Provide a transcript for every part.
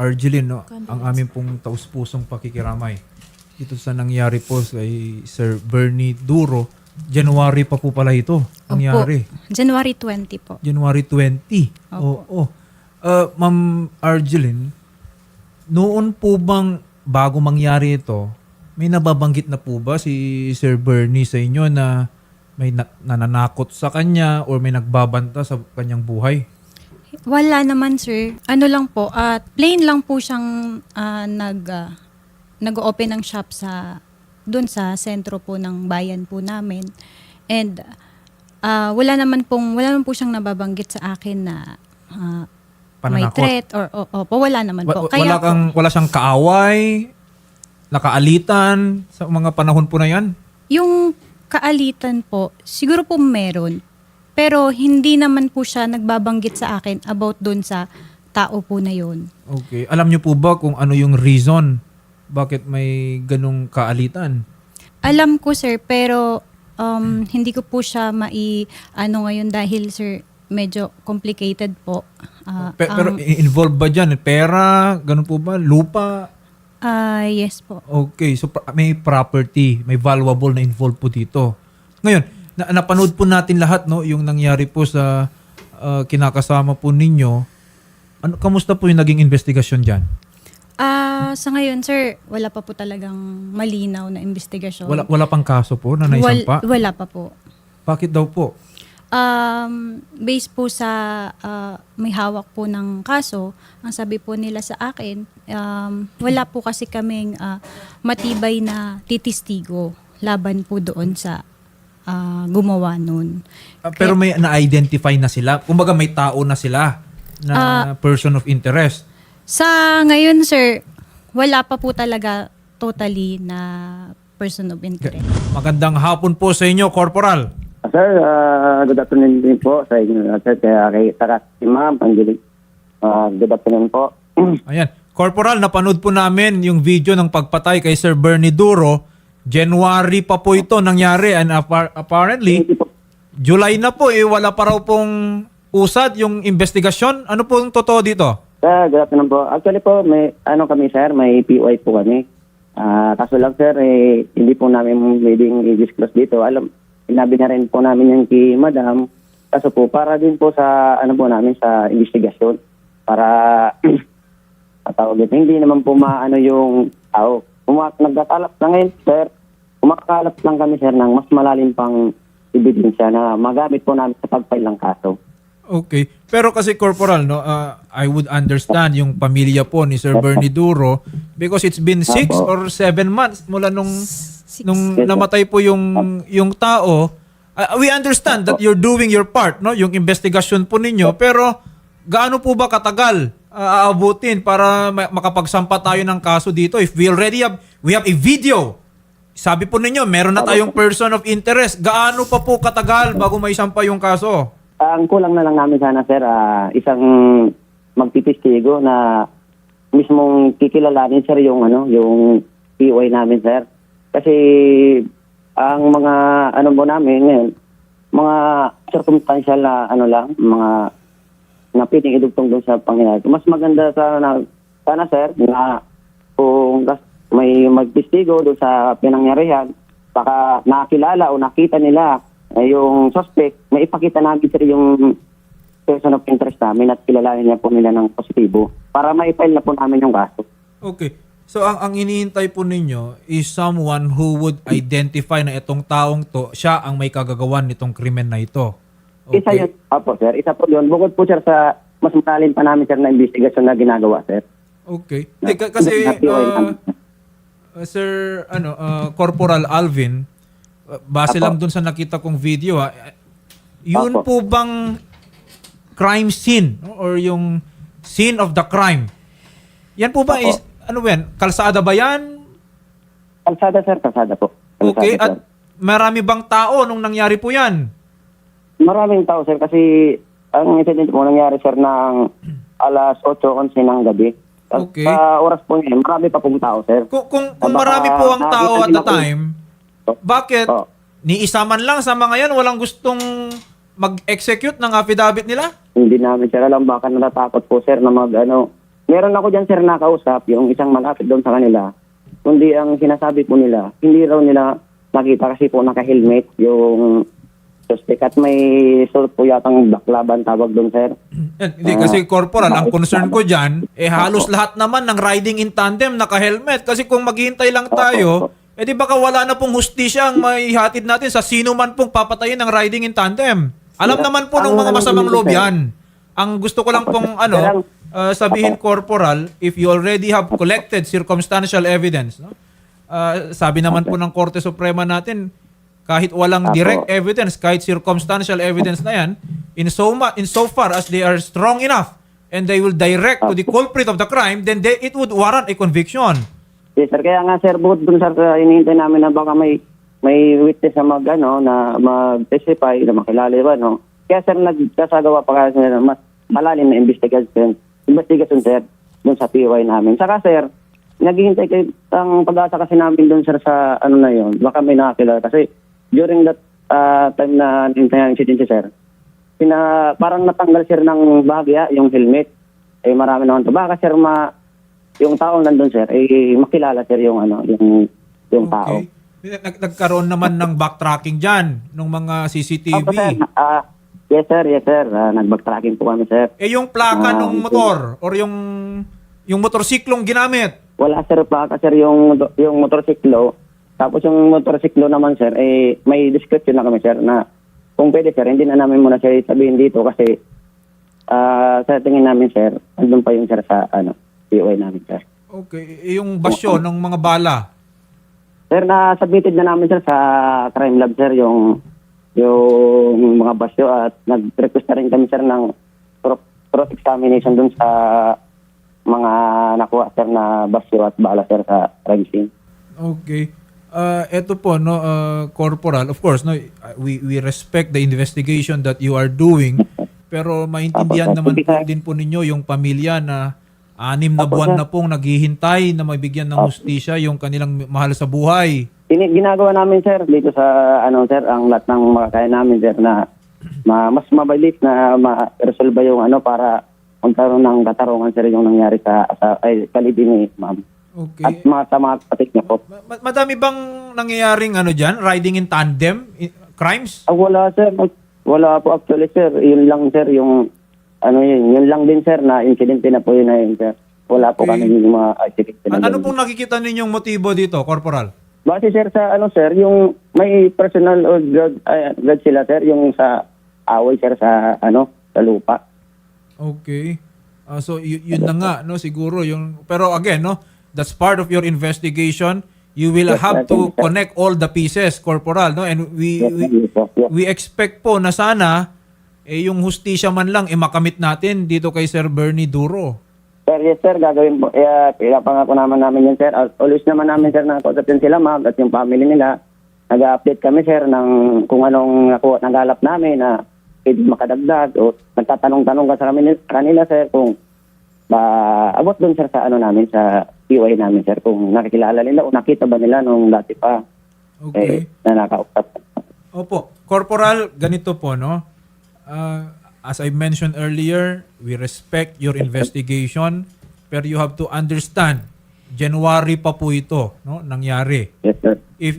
Arjeline, no, ang aming pong taus-pusong pakikiramay dito sa nangyari po kay Sir Bernie Duro. January pa po pala ito nangyari. Opo. January 20 po. January 20. Oo. Ma'am Arjeline, noon po bang bago mangyari ito, may nababanggit na po ba si Sir Bernie sa inyo na may nananakot sa kanya or may nagbabanta sa kanyang buhay? Wala naman, sir. Ano lang po, plain lang po siyang nag-open ng shop doon sa sentro po ng bayan po namin. And wala naman po siyang nababanggit sa akin na may Pananakot? threat or wala naman po. Kaya Wala siyang kaaway, nakaalitan sa mga panahon po na yan? yung kaalitan po, siguro po meron. Pero hindi naman po siya nagbabanggit sa akin about doon sa tao po na yun. Okay. Alam niyo po ba kung ano yung reason bakit may ganong kaalitan? Alam ko, sir, pero hindi ko po siya ngayon dahil, sir, medyo complicated po. Pero involved ba dyan? Pera? Ganun po ba? Lupa? Yes po. Okay. So may property, may valuable na involved po dito. Ngayon, napanood po natin lahat, no, yung nangyari po sa kinakasama po ninyo. Kamusta po yung naging investigasyon dyan? Sa ngayon, sir, wala pa po talagang malinaw na investigasyon. Wala pang kaso po na naisampa? Wala pa po. Bakit daw po? Based po sa may hawak po ng kaso, ang sabi po nila sa akin, wala po kasi kaming matibay na titistigo laban po doon sa gumawa nun. Pero may na-identify na sila? Kumbaga may tao na sila na person of interest? Sa ngayon, sir, wala pa po talaga totally na person of interest. Magandang hapon po sa inyo, Corporal. Sir, good afternoon din po sa inyo. Sir, kay si Ma'am Angeline. Good afternoon po. Ayan. Corporal, napanood po namin yung video ng pagpatay kay Sir Bernie Duro. January pa po ito nangyari and apparently, July na po wala pa raw pong usad yung investigasyon. Ano po yung totoo dito? Sir, good afternoon po. Actually po, may kami sir, may POI po kami. Kaso lang sir, hindi po namin pwedeng i-disclose dito. Sinabi na rin po namin yung kay Madam. Kaso po, para din po sa, namin, sa investigasyon. Para, patawag ito, hindi naman po maano yung tao. Nagkakalap lang ngayon, sir. Kumakakalap lang kami, sir, ng mas malalim pang ebidensya na magamit po namin sa pag-file ng kaso. Okay. Pero kasi Corporal, no, I would understand yung pamilya po ni Sir Bernie Duro because it's been 6 or 7 months mula nung namatay po yung tao. We understand that you're doing your part, no, yung investigasyon po ninyo, pero gaano po ba katagal aabutin para makapagsampa tayo ng kaso dito? If we have a video. Sabi po ninyo, meron na tayong person of interest. Gaano pa po katagal bago may sampa yung kaso? Ang kulang na lang namin sana, sir, isang magtitistigo na mismong kikilalanin, sir, yung POI namin, sir. Kasi ang mga po namin ngayon, mga circumstantial na mga na pwedeng idugtong doon sa pangyayari. Mas maganda sana sir, na kung may magtistigo doon sa pinangyarihan, baka nakilala o nakita nila yung suspect, may ipakita namin sir yung person of interest namin at kilalanin niya po nila ng positibo para ma-file na po namin yung kaso. Okay. So ang iniintay po ninyo is someone who would identify na itong taong to, siya ang may kagagawan nitong krimen na ito. Okay. Isa yun, sir. Isa po yun. Bukod po sir sa mas malalim pa namin sir na investigasyon na ginagawa, sir. Okay. Kasi Sir Corporal Alvin, base lang dun sa nakita kong video, yun po bang crime scene, no? Or yung scene of the crime? Yan po ba is kalsada ba yan? Kalsada sir, kalsada po. Kalsada, okay. Sir. At marami bang tao nung nangyari po yan? Maraming tao sir kasi ang incident po nangyari sir ng alas 8:11 ng gabi. Okay. Sa oras po ngayon, marami pa pong tao sir. Kung marami po ang tao at the time, bakit ni isa man lang sa mga yan walang gustong mag-execute ng affidavit nila? Hindi namin sir alam, baka natatakot po sir na may Meron ako dyan, sir, nakausap, yung isang malapit doon sa kanila. Kundi ang sinasabi po nila, hindi raw nila nakita kasi po naka-helmet yung suspect at may suot po yatang baklaban tawag doon, sir. Hindi kasi corporal, ang concern ko dyan, halos lahat naman ng riding in tandem naka-helmet. Kasi kung maghihintay lang tayo, di baka wala na pong hustisya ang maihatid natin sa sino man pong papatayin ng riding in tandem. Alam naman po ng mga masamang loob yan. Ang gusto ko lang pong sabihin, corporal, if you already have collected circumstantial evidence, no? Sabi naman po ng Korte Suprema natin, kahit walang direct evidence, kahit circumstantial evidence na yan, in so far as they are strong enough and they will direct to the culprit of the crime, then it would warrant a conviction. Yes, sir. Kaya nga, sir, bukod dun, sir, hinihintay namin na baka may witness na mag-testify, na makilala ba, no? Kaya, sir, nagkasagawa pa kasi na mas malalim na investigation, sir, dun sa POI namin. Saka, sir, naghihintay kayo ang pag-asa kasi namin dun, sir, sa ano na yun. Baka may nakakilala. Kasi during that time na hintayan incident, sir, parang natanggal, sir, ng bahagya, yung helmet. Marami naman to. Baka, sir, yung tao nandun, sir, makilala, sir, yung tao. Nagkaroon naman ng backtracking dyan, ng mga CCTV. Opo, sir. Yes, sir. Nag-backtracking po kami, sir. Yung plaka ng motor or yung motorsiklong ginamit? Wala, sir, plaka, sir, yung motorsiklo. Tapos yung motorsiklo naman, sir, may description na kami, sir, na kung pwede, sir, hindi na namin muna siya sabihin dito kasi sa tingin namin, sir, andun pa yung, sir, sa POI namin, sir. Okay. Yung basyo ng mga bala? Sir, na-submitted na namin, sir, sa crime lab, sir, yung mga basyo at nag-request na rin kami, sir, ng cross-examination dun sa mga nakuha, sir, na basyo at bala, sir, sa crime scene. Okay. Ito po, no, corporal, of course, no, we respect the investigation that you are doing, pero maintindihan naman po din po ninyo yung pamilya na 6 na buwan na pong naghihintay na mabigyan ng hustisya yung kanilang mahal sa buhay. Ginagawa namin, sir, dito sa sir, ang lahat ng makakaya namin, sir, na mas mabilis na ma-resolve yung para magkaroon ng katarungan, sir, yung nangyari sa kalibing ni ma'am. Okay. At sa mga kapatid niya po. Madami bang nangyayaring dyan? Riding in tandem? Crimes? Wala, sir. Wala po actually, sir. Yun lang, sir, yung yun lang din, sir, na incidente na po yun na yun, sir. Wala po kami yung mga accident na Ano pong nakikita ninyong motibo dito, corporal? Base, sir, sa sir, yung may personal or grudge sila, sir, yung sa away, sir, sa lupa. Okay. So yun na nga, no, siguro yung, pero again, no, that's part of your investigation. You will have to connect all the pieces, corporal, no? And we expect po na sana yung hustisya man lang makamit natin dito kay Sir Bernie Duro. Sir, yes, sir, gagawin po. Kaya pangako namin yan, sir. Always naman namin, sir, nakakausapin sila, ma'am, at yung family nila. Nag-update kami, sir, ng kung anong nagalap namin na pwede makadagdag o nagtatanong-tanong ka sa kanila, sir, kung abot dun, sir, sa namin, sa POI namin, sir, kung nakikilala nila o nakita ba nila nung dati pa. Okay. Na nakausap. Opo. Corporal, ganito po, no? As I mentioned earlier, we respect your investigation, pero you have to understand, January pa po ito, no, nangyari. Yes, sir. If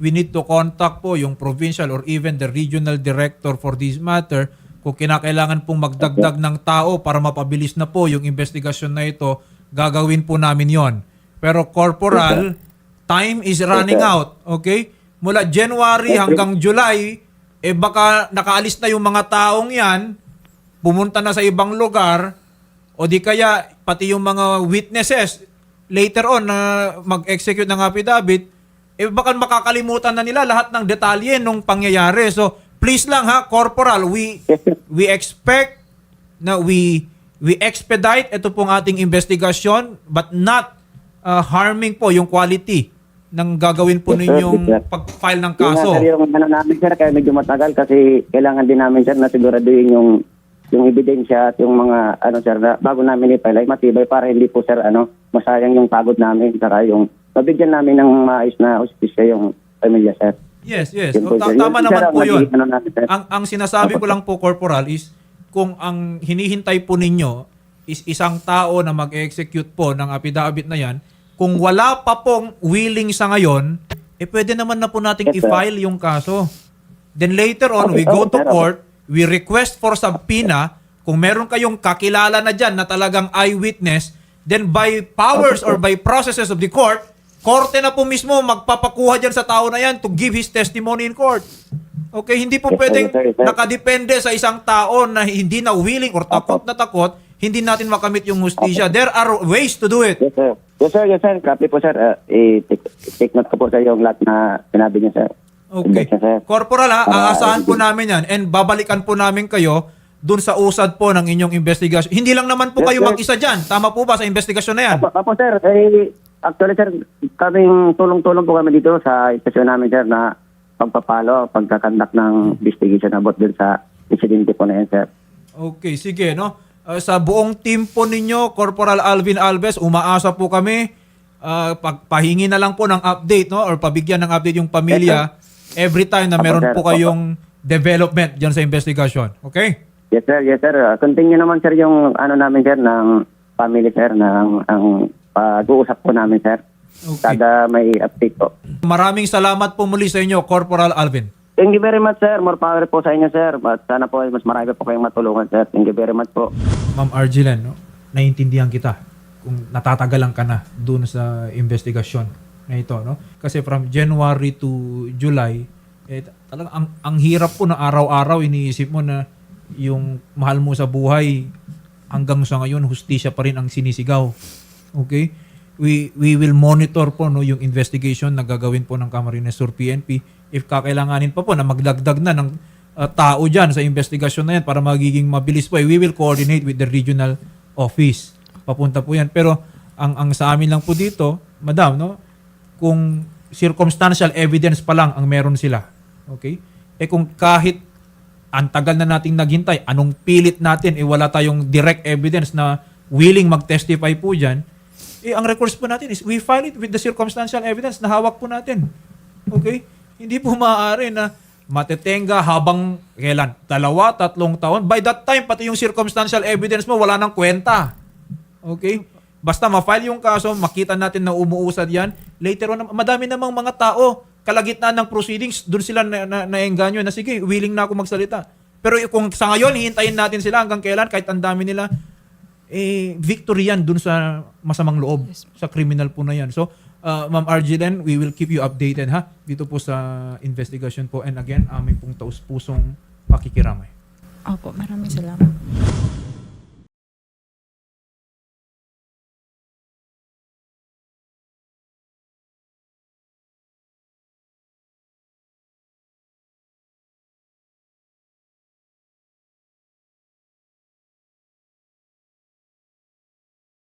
we need to contact po yung provincial or even the regional director for this matter, kung kinakailangan pong magdagdag ng tao para mapabilis na po yung investigasyon na ito, gagawin po namin yon. Pero corporal, time is running out, okay? Mula January hanggang July, baka nakaalis na yung mga taong yan, pumunta na sa ibang lugar, o di kaya pati yung mga witnesses later on na mag-execute ng affidavit, baka makakalimutan na nila lahat ng detalye nung pangyayari. So please lang, ha, corporal, we expect na we expedite ito pong ating investigasyon, but not harming po yung quality ng gagawin po ninyong pag-file ng kaso. Sir, yung namin, sir, kaya medyo matagal kasi kailangan din namin, sir, na siguraduhin yung ebidensya at yung mga sir, na bago namin i-file ay matibay para hindi po, sir, masayang yung pagod namin, saka yung mabigyan namin ng maayos na hustisya yung pamilya, sir. Yes. Yun po, sir. Tama Yun, naman sir, po yun. namin, sir. Ang sinasabi ko lang po, corporal, is kung ang hinihintay po ninyo isang tao na mag-execute po ng affidavit na yan, kung wala pa pong willing sa ngayon, pwede naman na po nating Yes, sir. i-file yung kaso. Then later on, we Okay, go to sir. court, we request for subpoena. Kung meron kayong kakilala na dyan na talagang eyewitness, then by powers or by processes of the court, korte na po mismo magpapakuha dyan sa tao na yan to give his testimony in court. Okay, hindi po Yes, sir, pwedeng yes, sir, yes, sir. nakadepende sa isang tao na hindi na willing or takot na takot, hindi natin makamit yung hustisya. There are ways to do it. Yes, sir. Yes, sir. Yes, sir. Copy po, sir. Take note ko po, sir, yung lahat na sinabi niyo, sir. Okay. Yes, sir. Corporal ha, Para- aasahan po namin yan and babalikan po namin kayo dun sa usad po ng inyong investigasyon. Hindi lang naman po Yes, kayo sir. mag-isa dyan. Tama po ba sa investigasyon na yan? Apo, sir. Actually, sir, kaming tulong-tulong po kami dito sa istasyon namin, sir, na pagpapalo, pagkakandak ng investigation about din sa insidente po na yan, sir. Okay, sige, no? Sa buong team po ninyo, Corporal Alvin Alves, umaasa po kami, pahingi na lang po ng update, no? Or pabigyan ng update yung pamilya every time na Apo, meron sir. po kayong development dyan sa investigasyon. Okay? Yes, sir. Yes, sir. Continue naman, sir, yung ano namin, sir, ng family, sir, ng ang pag-uusap po namin, sir. Okay. Kada may update po. Maraming salamat po muli sa inyo, Corporal Alvin. Thank you very much, sir. More power po sa inyo, sir. At sana po mas marami po kayong matulungan, sir. Thank you very much po. Ma'am Argelan, no? Naiintindihan kita kung natatagalan ka na dun sa investigasyon na ito, no? Kasi from January to July, talagang ang hirap po na araw-araw iniisip mo na yung mahal mo sa buhay hanggang sa ngayon hustisya pa rin ang sinisigaw. Okay? We will monitor po no yung investigation na gagawin po ng Camarines Sur PNP. If kakailanganin pa po na magdagdag na ng tao dyan sa investigasyon na yan para magiging mabilis po, we will coordinate with the regional office. Papunta po yan. Pero ang sa amin lang po dito, madam, no, kung circumstantial evidence pa lang ang meron sila, okay? Kung kahit ang tagal na nating naghintay, anong pilit natin, wala tayong direct evidence na willing mag-testify po dyan, ang recourse po natin is we file it with the circumstantial evidence na hawak po natin. Okay? Hindi po maaari na matetenga habang kailan? 2-3 taon. By that time, pati yung circumstantial evidence mo, wala nang kwenta. Okay? Basta ma-file yung kaso, makita natin na umuusad yan. Later on, madami namang mga tao, kalagitnaan ng proceedings, doon sila naengganyo na sige, willing na ako magsalita. Pero kung sa ngayon, hihintayin natin sila hanggang kailan, kahit ang dami nila, victory yan dun sa masamang loob, sa criminal po na yan. So, Ma'am Argelan, we will keep you updated ha, dito po sa investigation po. And again, aming pong taus-pusong pakikiramay. Opo, maraming salamat.